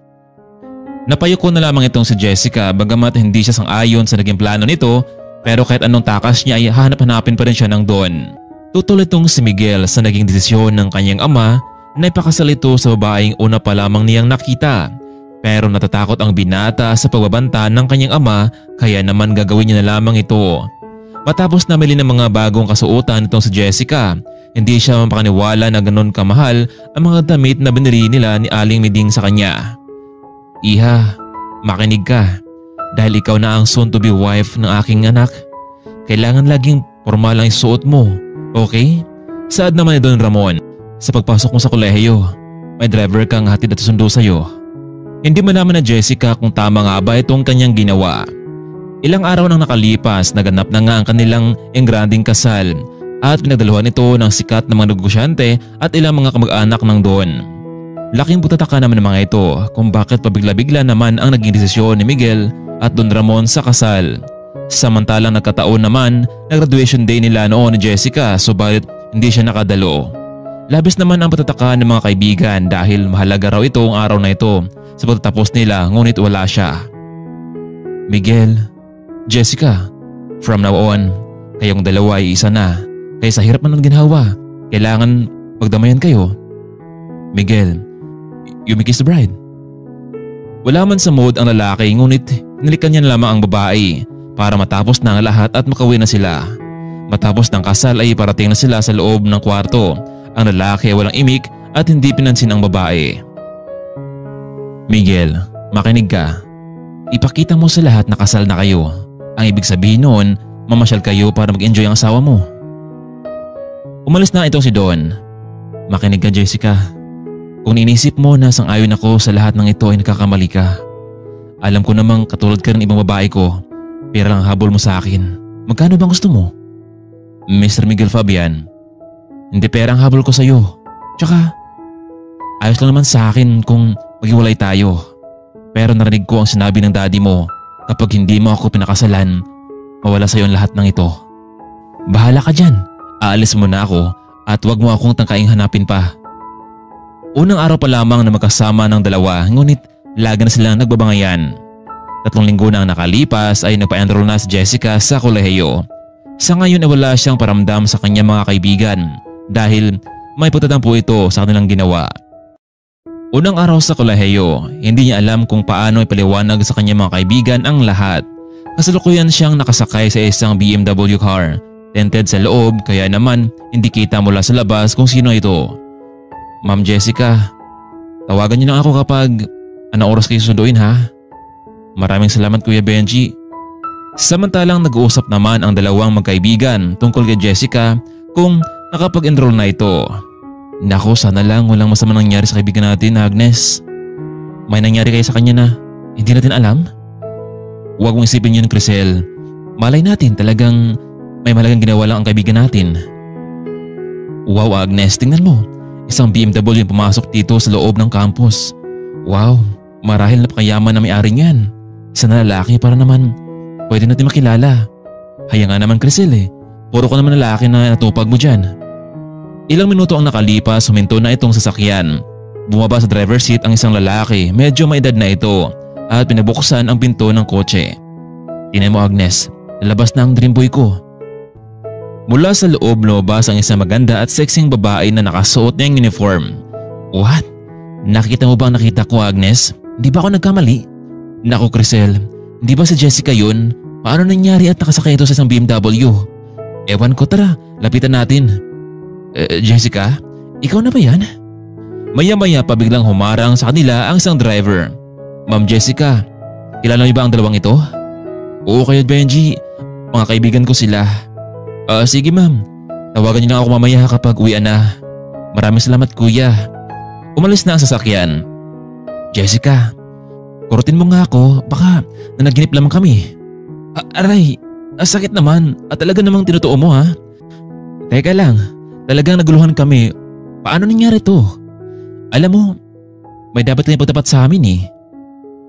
Napayuko na lamang itong si Jessica bagamat hindi siya sang-ayon sa naging plano nito pero kahit anong takas niya ay hahanap-hanapin pa rin siya ng Don. Tutol itong si Miguel sa naging desisyon ng kanyang ama na ipakasal ito sa babaeng una pa lamang niyang nakita. Pero natatakot ang binata sa pagbabanta ng kanyang ama kaya naman gagawin niya na lamang ito. Matapos namili ng mga bagong kasuotan itong si Jessica, hindi siya mapakaniwala na ganon kamahal ang mga damit na binili nila ni Aling Miding sa kanya. Iha, makinig ka. Dahil ikaw na ang soon to be wife ng aking anak, kailangan laging formal ang isuot mo, okay? Saad naman ni Don Ramon, sa pagpasok mo sa kolehiyo, may driver kang hatid at sundo sa'yo. Hindi malaman na Jessica kung tama nga ba itong kanyang ginawa. Ilang araw nang nakalipas, naganap na nga ang kanilang engranding kasal at pinagdaluhan ito ng sikat na mga negosyante at ilang mga kamag-anak ng Don. Laking butataka naman ng mga ito kung bakit pabigla-bigla naman ang naging desisyon ni Miguel at Don Ramon sa kasal. Samantalang nagkataon naman na graduation day nila noon ni Jessica subalit hindi siya nakadalo. Labis naman ang patataka ng mga kaibigan dahil mahalaga raw ito ang araw na ito sa pagtatapos nila ngunit wala siya. Miguel, Jessica, from now on, kayong dalawa ay isa na. Kaya sa hirap man ng ginhawa, kailangan magdamayan kayo. Miguel, you may kiss the bride. Wala man sa mood ang lalaki ngunit nilikan niya lamang ang babae para matapos na ang lahat at makauwi na sila. Matapos ng kasal ay parating na sila sa loob ng kwarto. Ang lalaki ay walang imik at hindi pinansin ang babae. Miguel, makinig ka. Ipakita mo sa lahat na kasal na kayo. Ang ibig sabihin noon, mamasyal kayo para mag-enjoy ang asawa mo. Umalis na itong si Don. Makinig ka, Jessica. Kung inisip mo na sang-ayon ako sa lahat ng ito ay nagkakamali ka. Alam ko namang katulad ka ng ibang babae ko, pera lang habol mo sa akin. Magkano bang gusto mo? Mr. Miguel Fabian, hindi pera ang habol ko sa iyo. Tsaka, ayos lang naman sa akin kung maghiwalay tayo. Pero narinig ko ang sinabi ng daddy mo, kapag hindi mo ako pinakasalan, mawala sa iyo ang lahat ng ito. Bahala ka dyan. Aalis mo na ako at wag mo akong tangkaing hanapin pa. Unang araw pa lamang na magkasama ng dalawa ngunit lagi na silang nagbabangayan. 3 linggo na ang nakalipas ay nagpa-enroll na si Jessica sa kolehiyo. Sa ngayon ay wala siyang paramdam sa kanyang mga kaibigan dahil may pagtatampo ito sa kanilang ginawa. Unang araw sa kolehiyo, hindi niya alam kung paano ipaliwanag sa kanyang mga kaibigan ang lahat. Kasalukuyan siyang nakasakay sa isang BMW car, tented sa loob kaya naman hindi kita mula sa labas kung sino ito. Ma'am Jessica, tawagan niyo lang ako kapag anong oras kayo susunduin ha? Maraming salamat Kuya Benji. Samantalang nag-uusap naman ang dalawang magkaibigan tungkol kay Jessica kung nakapag-enroll na ito. Naku, sana lang walang masama nangyari sa kaibigan natin, Agnes. May nangyari kayo sa kanya na hindi natin alam? Huwag mong isipin yun, Crisel. Malay natin talagang may malagang ginawa lang ang kaibigan natin. Wow, Agnes, tingnan mo. Isang BMW yung pumasok dito sa loob ng campus. Wow, marahil napakayaman na may-ari niyan. Isa na lalaki para naman pwede natin makilala. Haya nga naman Crisel eh. Puro ko naman lalaki na natupag mo dyan. Ilang minuto ang nakalipas, huminto na itong sasakyan. Bumaba sa driver seat ang isang lalaki, medyo may edad na ito at pinabuksan ang pinto ng kotse. Tingnan mo Agnes, lalabas na ang dream boy ko. Mula sa loob lumabas ang isang maganda at sexing babae na nakasuot niyang uniform. What? Nakita mo ba ang nakita ko Agnes? Hindi ba ako nagkamali? Naku Crisel, hindi ba si Jessica yun? Paano nangyari at nakasakay ito sa isang BMW? Ewan ko, tara, lapitan natin. Jessica, ikaw na ba yan? Maya-maya pa biglang humarang sa kanila ang isang driver. Ma'am Jessica, kilala niyo ba ang dalawang ito? Oo kayo Benji, mga kaibigan ko sila. Sige ma'am, tawagan niyo lang ako mamaya kapag uwian na. Maraming salamat kuya. Umalis na ang sasakyan. Jessica, kurutin mo nga ako, baka nanaginip lamang kami. Aray, sakit naman at talaga namang tinutuo mo ha. Teka lang, talagang naguluhan kami. Paano nangyari to? Alam mo, may dapat kayong pagtapat sa amin eh.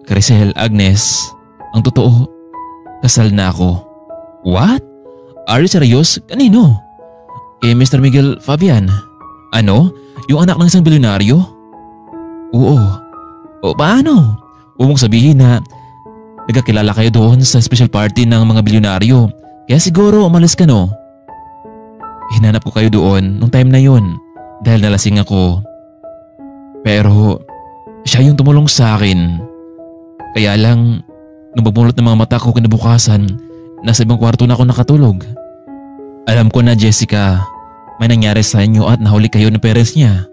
Crisel, Agnes, ang totoo, kasal na ako. What? Are you serious? Kanino? Kay Mr. Miguel Fabian. Ano? Yung anak ng isang bilyonaryo? Oo. O paano? Huwag mong sabihin na nagkakilala kayo doon sa special party ng mga bilyonaryo. Kaya siguro umalis ka no? Hinanap ko kayo doon nung time na yun dahil nalasing ako. Pero siya yung tumulong sa akin. Kaya lang nung pagmulot ng mga mata ko kinabukasan, nasa ibang kwarto na ako nakatulog. Alam ko na Jessica, may nangyari sa inyo at nahuli kayo ng parents niya.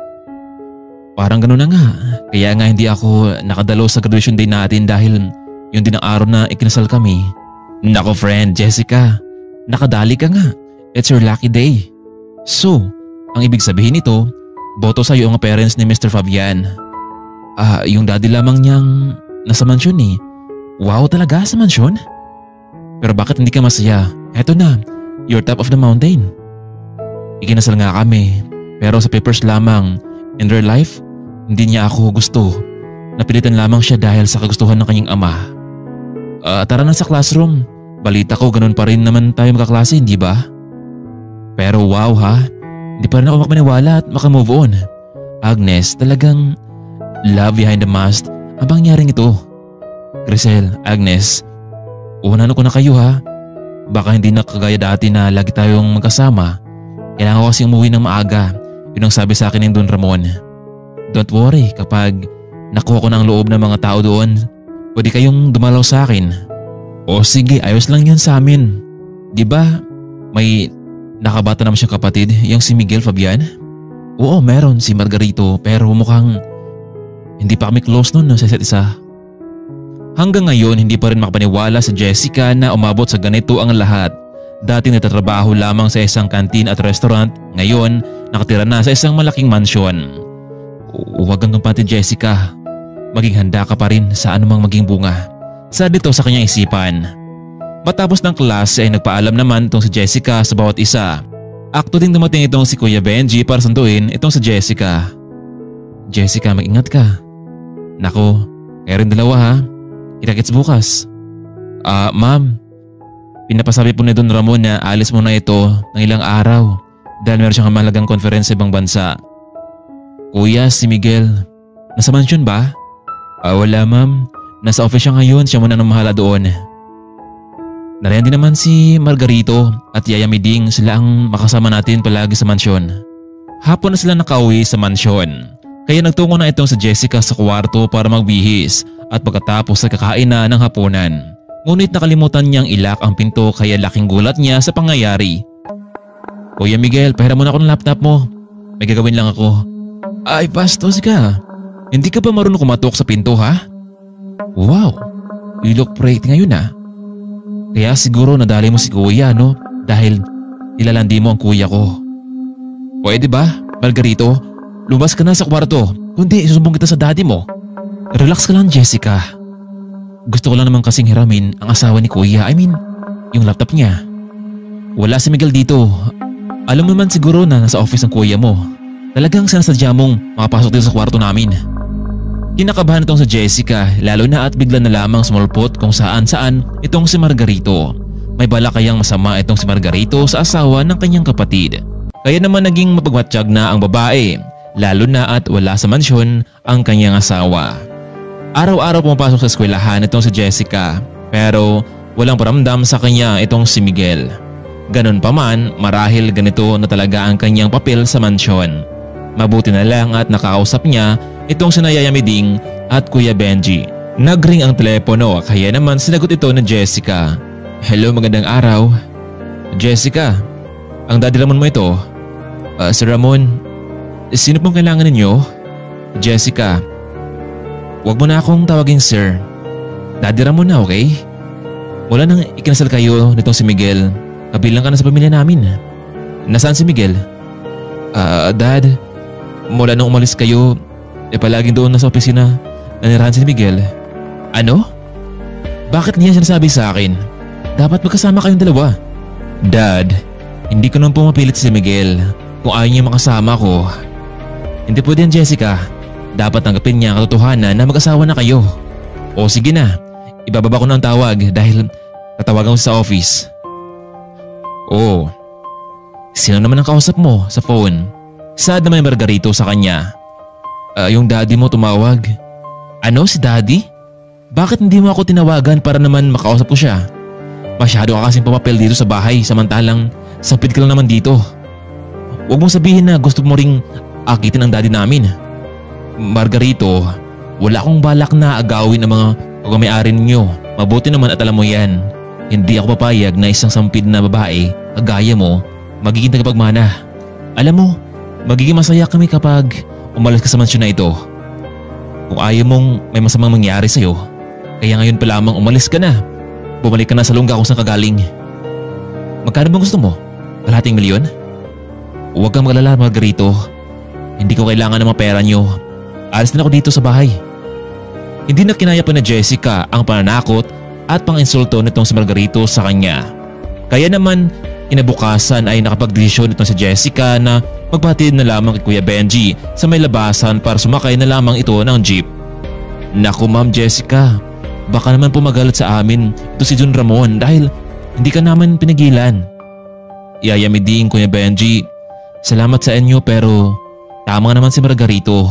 Parang gano'n na nga, kaya nga hindi ako nakadalo sa graduation day natin dahil yun din ang araw na ikinasal kami. Nako friend, Jessica, nakadali ka nga. It's your lucky day. So, ang ibig sabihin nito, boto sa'yo ang parents ni Mr. Fabian. Yung daddy lamang niyang nasa mansyon eh. Wow talaga sa mansyon? Pero bakit hindi ka masaya? Eto na, you're top of the mountain. Ikinasal nga kami, pero sa papers lamang. In real life, hindi niya ako gusto. Napilitan lamang siya dahil sa kagustuhan ng kanyang ama. Tara na sa classroom. Balita ko ganun pa rin naman tayo magkaklase, hindi ba? Pero wow ha, Hindi pa rin ako makapaniwala at makamove on. Agnes, talagang love behind the mask ang pangyaring ito. Crisel, Agnes, unahan ko na kayo ha. Baka hindi na kagaya dati na lagi tayong magkasama. Kailangan ko kasi umuwi ng maaga. Yun ang sabi sa akin ng Don Ramon. Don't worry, kapag nakuha ko ng loob ng mga tao doon, pwede kayong dumalaw sa akin. O sige, ayos lang yan sa amin. Diba may nakabata naman siyang kapatid, yung si Miguel Fabian? Oo, meron si Margarito pero mukhang hindi pa kami close nun sa isa't isa. Hanggang ngayon hindi pa rin makapaniwala sa Jessica na umabot sa ganito ang lahat. Dati nagtatrabaho lamang sa isang kantin at restaurant, ngayon nakatira na sa isang malaking mansyon. Huwag kang kampante Jessica, maging handa ka pa rin sa anumang maging bunga. Sa dito sa kanyang isipan. Matapos ng klase ay nagpaalam naman itong si Jessica sa bawat isa. Akto ding dumating itong si Kuya Benji para sunduin itong si Jessica. Jessica, mag-ingat ka. Nako, kayo rin dalawa ha. Kita-kits bukas. Ma'am, pinapasabi po ni Don Ramon na alis muna ito ng ilang araw dahil meron siyang mahalagang conference sa ibang bansa. Kuya, si Miguel, nasa mansyon ba? Wala ma'am. Nasa office siya ngayon, siya muna nang mahala doon. Narayan din naman si Margarito at Yaya Miding, sila ang makasama natin palagi sa mansyon. Hapon na sila nakauwi sa mansyon. Kaya nagtungo na itong si Jessica sa kwarto para magbihis at pagkatapos ay kakain na ng hapunan. Ngunit nakalimutan niyang ilak ang pinto kaya laking gulat niya sa pangyayari. Kuya Miguel, pahiram muna ako ng laptop mo. May gagawin lang ako. Ay bastos ka. Hindi ka ba marunong kumatok sa pinto ha? Wow, you look pretty ngayon ah. Kaya siguro nadali mo si kuya no? Dahil nilalandi mo ang kuya ko. Pwede ba, Margarito? Lumabas ka na sa kwarto. Kundi isusumbong kita sa daddy mo. Relax ka lang Jessica. Gusto ko lang naman kasing hiramin ang asawa ni kuya. I mean, yung laptop niya. Wala si Miguel dito. Alam mo naman siguro na nasa office ang kuya mo. Talagang sinasadya mong makapasok dito sa kwarto namin. Kinakabahan itong si Jessica lalo na at bigla na lamang sumulpot kung saan itong si Margarito. May bala kayang masama itong si Margarito sa asawa ng kanyang kapatid. Kaya naman naging mapagmatsyag na ang babae lalo na at wala sa mansyon ang kanyang asawa. Araw-araw pumapasok sa eskwelahan itong si Jessica pero walang paramdam sa kanya itong si Miguel. Ganon pa man, marahil ganito na talaga ang kanyang papel sa mansyon. Mabuti na lang at nakakausap niya itong sina Yaya Miding at Kuya Benji. Nagring ang telepono kaya naman sinagot ito ng Jessica. Hello, magandang araw. Jessica, ang daddy Ramon mo ito. Sir Ramon, sino pong kailangan ninyo? Jessica, wag mo na akong tawaging sir. Daddy Ramon na, okay? Wala nang ikinasal kayo nitong si Miguel. Kabilang ka na sa pamilya namin. Nasaan si Miguel? Dad, mula nung umalis kayo, palaging doon na sa opisina nanirahan si Miguel. Ano? Bakit niya sinasabi sa akin? Dapat magkasama kayong dalawa. Dad, hindi ko naman pumapilit si Miguel kung ayaw niya makasama ko. Hindi pwede yan Jessica. Dapat tanggapin niya ang katotohanan na mag-asawa na kayo. O sige na, ibababa ko na ang tawag dahil tatawagan ko sa office. Oh, sino naman ang kausap mo sa phone? Sad naman yung Margarito sa kanya. Yung daddy mo tumawag. Ano, si daddy? Bakit hindi mo ako tinawagan para naman makausap ko siya? Masyado ka kasing pumapel dito sa bahay samantalang sampid ka lang naman dito. Huwag mong sabihin na gusto mo ring akitin ang daddy namin. Margarito, wala akong balak na agawin ang mga pagmamayari ninyo. Mabuti naman at alam mo yan. Hindi ako papayag na isang sampid na babae, kagaya mo, magiging tagapagmana. Alam mo, magiging masaya kami kapag umalis ka sa mansyon na ito. Kung ayaw mong may masamang mangyari sa'yo, kaya ngayon pa lamang umalis ka na. Bumalik ka na sa lungga kung saan ka galing. Magkano bang gusto mo? Kalahating milyon? Huwag kang magalala, Margarito. Hindi ko kailangan ng mga pera nyo. Alis na ako dito sa bahay. Hindi na kinaya pa na Jessica ang pananakot at pang-insulto nitong si Margarito sa kanya. Kaya naman, inabukasan ay nakapagdesisyon nitong si Jessica na magpatid na lamang kay Kuya Benji sa may labasan para sumakay na lamang ito ng jeep. Naku Ma'am Jessica, baka naman pumagalit sa amin ito si Don Ramon dahil hindi ka naman pinigilan. Yaya Miding, Kuya Benji, Salamat sa inyo pero tama naman si Margarito.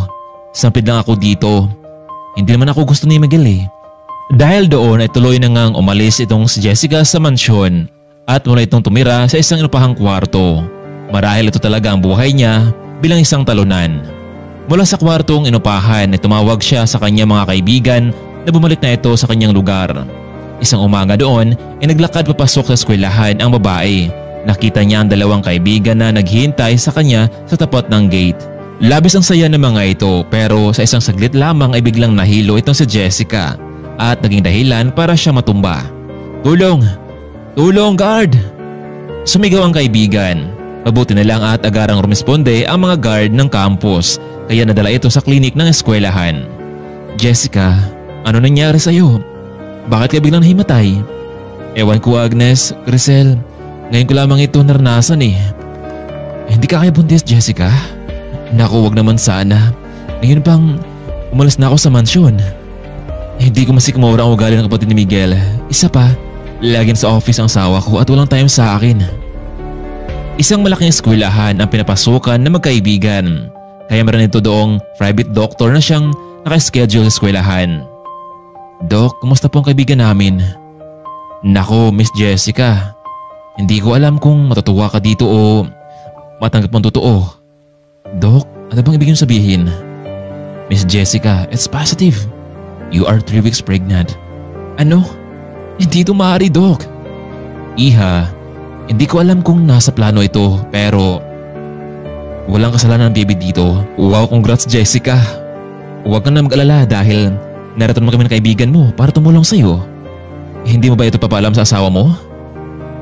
Sampid lang ako dito. Hindi naman ako gusto ni Miguel eh. Dahil doon ay tuloy na ngang umalis itong si Jessica sa mansyon at mula itong tumira sa isang inupahang kwarto. Marahil ito talaga ang buhay niya bilang isang talunan. Mula sa kwartong inupahan ay tumawag siya sa kanyang mga kaibigan na bumalik na ito sa kanyang lugar. Isang umaga doon ay naglakad papasok sa eskwelahan ang babae. Nakita niya ang dalawang kaibigan na naghihintay sa kanya sa tapat ng gate. Labis ang saya ng mga ito pero sa isang saglit lamang ay biglang nahilo itong si Jessica at naging dahilan para siya matumba. Tulong! Tulong, guard! Sumigaw ang kaibigan. Mabuti na lang at agarang rumisponde ang mga guard ng campus kaya nadala ito sa klinik ng eskwelahan. Jessica, ano nangyari sa'yo? Bakit ka biglang nahimatay? Ewan ko Agnes, Crisel, ngayon ko lamang ito naranasan eh. Hindi ka kaya buntis, Jessica? Naku, wag naman sana. Ngayon pang umalis na ako sa mansyon. Hindi ko masikmura ang ugali ng kapatid ni Miguel. Isa pa, laging sa office ang sawa ko at walang time sa akin. Isang malaking eskwelahan ang pinapasukan ng magkaibigan. Kaya meron ito doong private doctor na siyang nakaschedule sa eskwelahan. Doc, kumusta po ang kaibigan namin? Nako, Miss Jessica. Hindi ko alam kung matutuwa ka dito o matanggap mong totoo. Doc, ano bang ibig niyong sabihin? Miss Jessica, it's positive. You are 3 weeks pregnant. Ano? Hindi ito maaari, Doc. Iha, hindi ko alam kung nasa plano ito pero walang kasalanan ng baby dito. Wow, congrats Jessica. Huwag kang na mag-alala dahil narito naman kami ng kaibigan mo para tumulong sa'yo. Hindi mo ba ito papaalam sa asawa mo?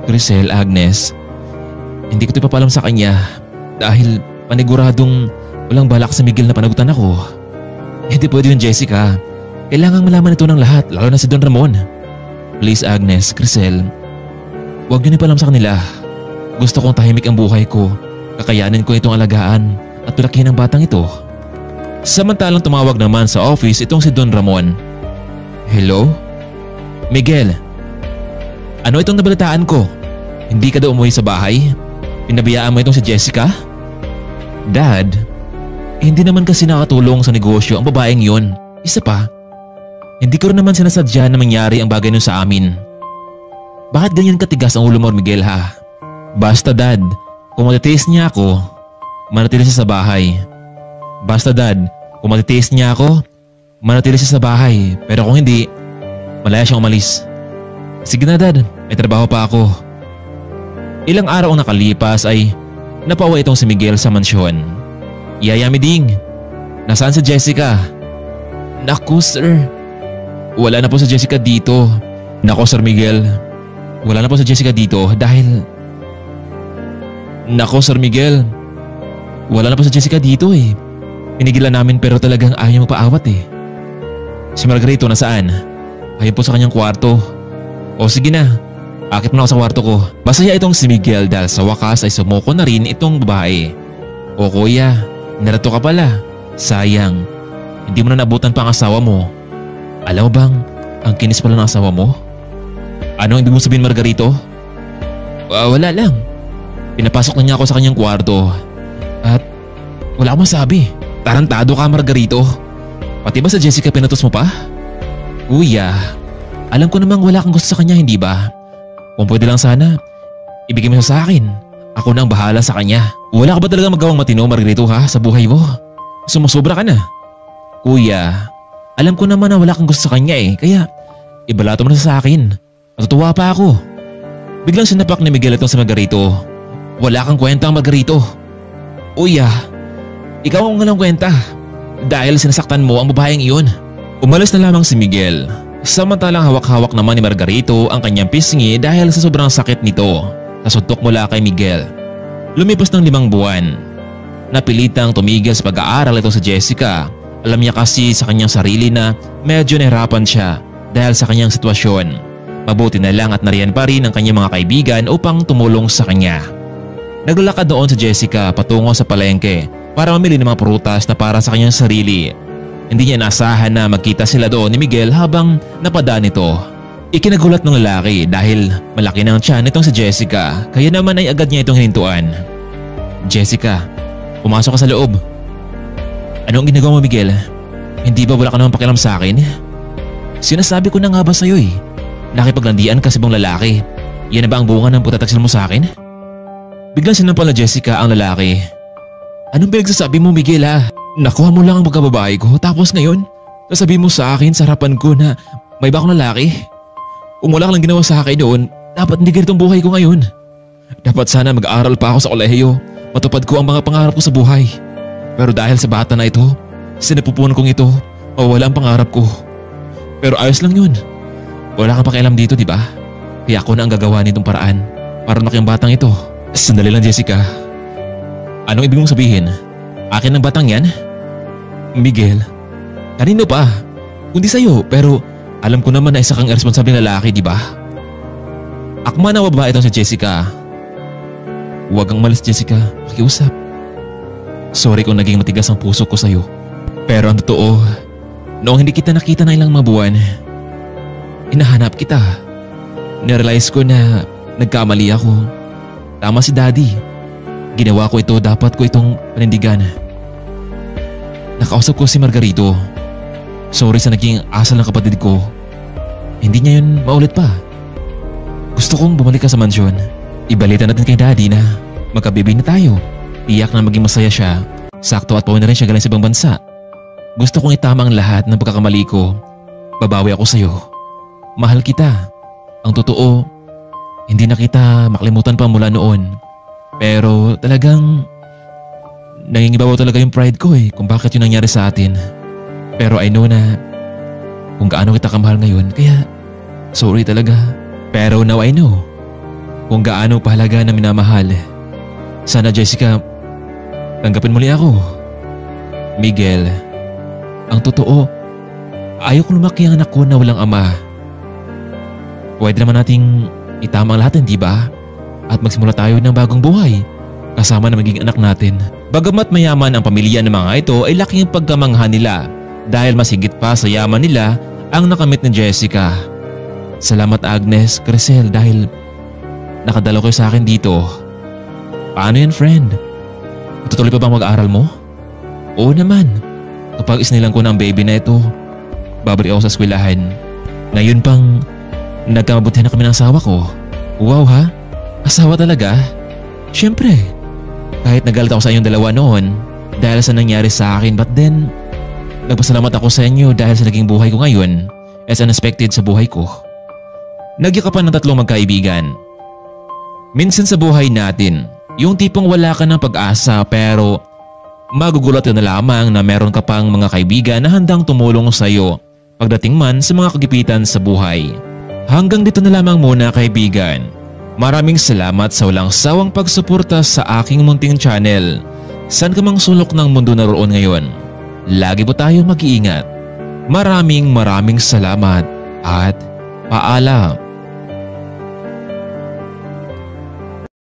Crisel, Agnes, hindi ko ito papaalam sa kanya dahil paniguradong walang balak sa Miguel na panagutan ako. Hindi pwede yun, Jessica. Kailangang malaman ito ng lahat, lalo na si Don Ramon. Please Agnes, Crisel, huwag niyo ipalam sa kanila. Gusto kong tahimik ang buhay ko. Kakayanin ko itong alagaan at palakihin ang batang ito. Samantalang tumawag naman sa office itong si Don Ramon. Hello? Miguel, ano itong nabalitaan ko? Hindi ka daw umuwi sa bahay? Pinabayaan mo itong si Jessica? Dad, hindi naman kasi nakatulong sa negosyo ang babaeng yon. Isa pa, hindi ko rin naman sinasadya na mangyari ang bagay nun sa amin. Bakit ganyan katigas ang ulo mo, Miguel ha? Basta Dad, kung matitiis niya ako, manatili siya sa bahay. Basta Dad, kung matitiis niya ako, manatili siya sa bahay. Pero kung hindi, malaya siyang umalis. Sige na Dad, may trabaho pa ako. Ilang araw ang nakalipas ay napauwi itong si Miguel sa mansyon. Yaya Miding, nasaan si Jessica? Naku sir, wala na po si Jessica dito. Naku Sir Miguel, wala na po si Jessica dito dahil… Naku Sir Miguel, wala na po si Jessica dito eh. Pinigilan namin pero talagang ayaw magpaawat eh. Si Margarito nasaan? Ayun po sa kanyang kwarto. O sige na, akit mo na ako sa kwarto ko. Masaya itong si Miguel dahil sa wakas ay sumuko na rin itong babae. O kuya, narito ka pala. Sayang, hindi mo na nabutan pa ang asawa mo. Alam mo bang, ang kinis pala ng asawa mo? Ano ang ibig mo sabihin Margarito? Wala lang. Pinapasok na niya ako sa kanyang kwarto. At wala akong masabi. Tarantado ka Margarito. Pati ba sa Jessica pinatos mo pa? Kuya, alam ko namang wala kang gusto sa kanya hindi ba? Kung pwede lang sana, ibigay mo siya sa akin. Ako na ang bahala sa kanya. Wala ka ba talaga magawang matino Margarito ha sa buhay mo? Sumusobra ka na. Kuya, alam ko naman na wala kang gusto sa kanya eh, kaya ibalato mo na sa akin. Matutuwa pa ako. Biglang sinapak ni Miguel itong si Margarito. Wala kang kwenta Margarito. Kuya, ikaw ang walang kwenta dahil sinasaktan mo ang babaeng iyon. Umalis na lamang si Miguel. Samantalang hawak-hawak naman ni Margarito ang kanyang pisngi dahil sa sobrang sakit nito. Nasuntok mula kay Miguel. Lumipas ng 5 buwan. Napilitang tumigil sa pag-aaral ito si Jessica. Alam niya kasi sa kanyang sarili na medyo nahirapan siya dahil sa kanyang sitwasyon. Mabuti na lang at nariyan pa rin ang kanyang mga kaibigan upang tumulong sa kanya. Naglalakad noon si Jessica patungo sa palengke para mamili ng mga prutas na para sa kanyang sarili. Hindi niya inaasahan na magkita sila doon ni Miguel habang napadaan ito. Ikinagulat ng lalaki dahil malaki na ang tiyan nitong si Jessica kaya naman ay agad niya itong hinintuan. Jessica, pumasok ka sa loob. Ano ang ginagawa mo, Miguel? Hindi ba wala ka namang pakialam sa akin? Sinasabi ko na nga ba sa'yo eh. Nakipaglandian ka sa ibang lalaki. Yan na ba ang bunga ng pagtataksil mo sa akin? Biglang sinampal na Jessica ang lalaki. Anong pinagsasabi mo, Miguel ha? Nakuha mo lang ang pagkababae ko tapos ngayon sasabihin mo sa akin sa harapan ko na may iba akong lalaki? Kung wala ka lang ginawa sa akin noon, dapat hindi ganitong buhay ko ngayon. Dapat sana mag-aaral pa ako sa kolehiyo. Matupad ko ang mga pangarap ko sa buhay. Pero dahil sa bata na ito, sinapupunan kong ito, mawala ang pangarap ko. Pero ayos lang yun. Wala kang pakialam dito, di ba? Kaya ako na ang gagawa nitong paraan para lumaki ang batang ito. Sandali lang, Jessica. Anong ibig mong sabihin? Akin ang batang yan? Miguel, kanino pa? Kundi sa'yo, pero alam ko naman na isa kang irresponsableng lalaki, di ba? Akma na babae itong si Jessica. Huwag kang malis, Jessica. Pakiusap. Sorry kung naging matigas ang puso ko sa'yo. Pero ang totoo, noong hindi kita nakita na ilang mga buwan, hinahanap kita. Narealize ko na nagkamali ako. Tama si Daddy. Ginawa ko ito, dapat ko itong panindigan. Nakausap ko si Margarito. Sorry sa naging asal ng kapatid ko. Hindi niya yun maulit pa. Gusto kong bumalik ka sa mansyon. Ibalita natin kay Daddy na magkabibi na tayo. Tiyak na maging masaya siya. Sakto at pauwi na rin siya galing sa ibang bansa. Gusto kong itama ang lahat ng pagkakamali ko. Babawi ako sa'yo. Mahal kita. Ang totoo, hindi na kita makalimutan pa mula noon. Pero talagang nangingibabaw talaga yung pride ko kung bakit yun nangyari sa atin. Pero I know na kung gaano kita kamahal ngayon, kaya sorry talaga. Pero now I know kung gaano pahalaga na minamahal. Sana, Jessica, tanggapin muli ako. Miguel, ang totoo, ayaw kong lumaki ang anak ko na walang ama. Pwede naman nating itama ang lahat, di ba? At magsimula tayo ng bagong buhay kasama na magiging anak natin. Bagamat mayaman ang pamilya ng mga ito ay laking pagkamangha nila dahil mas higit pa sa yaman nila ang nakamit ni Jessica. Salamat Agnes, Crisel dahil nakadalaw kayo sa akin dito. Paano yan, friend? Matutuloy pa bang mag-aaral mo? Oo naman. Kapag isnilang ko ng baby na ito, babalik ako sa eskwelahan. Ngayon pang nagkamabutihan na kami ng asawa ko. Wow ha? Asawa talaga? Siyempre. Kahit nagalit ako sa inyong dalawa noon dahil sa nangyari sa akin, but then nagpasalamat ako sa inyo dahil sa naging buhay ko ngayon as unexpected sa buhay ko. Nagyakapan ng tatlong magkaibigan. Minsan sa buhay natin, yung tipong wala ka ng pag-asa pero magugulat ka na lamang na meron ka pang mga kaibigan na handang tumulong sa iyo pagdating man sa mga kagipitan sa buhay. Hanggang dito na lamang muna, kaibigan. Maraming salamat sa walang sawang pagsuporta sa aking munting channel. Saan ka mang sulok ng mundo naroon ngayon, lagi po tayo mag-iingat. Maraming salamat at paalam.